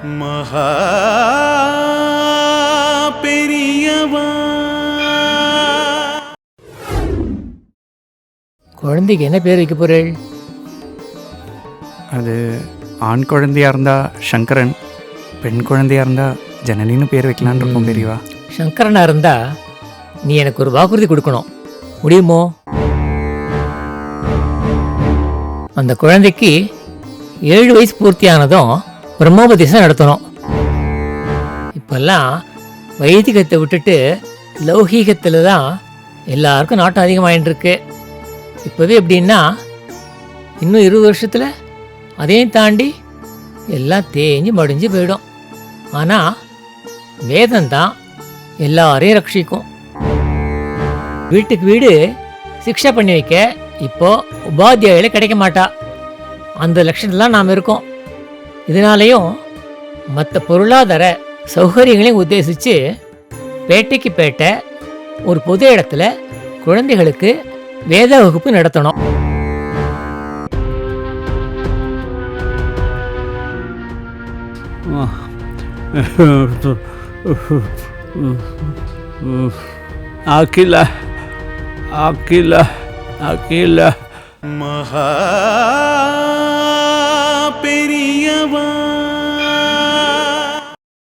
மகா பெரியவா. குழந்தைக்கு என்ன பேர் வைக்க போறேள்? அது ஆண் குழந்தையாக இருந்தால் சங்கரன், பெண் குழந்தையாக இருந்தால் ஜனனின்னு பேர் வைக்கலான் இருக்கோம் பெரியவா. சங்கரனா இருந்தா நீ எனக்கு ஒரு வாக்குறுதி கொடுக்கணும், முடியுமோ? அந்த குழந்தைக்கு 7 வயசு பூர்த்தியானதும் பிரம்மோபதேசம் நடத்தணும். இப்பெல்லாம் வைதிகத்தை விட்டுட்டு லௌகீகத்தில் தான் எல்லாருக்கும் நாட்டம் அதிகமாகிட்டு இருக்கு. இப்போவே எப்படின்னா இன்னும் 20 வருஷத்தில் அதையும் தாண்டி எல்லாம் தேஞ்சு மடிஞ்சு போயிடும். ஆனால் வேதம்தான் எல்லாரையும் ரட்சிக்கும். வீட்டுக்கு வீடு சிக்ஷை பண்ணி வைக்க இப்போ உபாத்தியாயில கிடைக்க மாட்டா. அந்த லட்சணத்தில் நாம் இருக்கோம். இதனாலேயும் மற்ற பொருளாதார சௌகரியங்களையும் உத்தேசித்து பேட்டைக்கு பேட்டை ஒரு பொது இடத்துல குழந்தைகளுக்கு வேத வகுப்பு நடத்தணும். அகில அகில அகில மகா பெரியவா.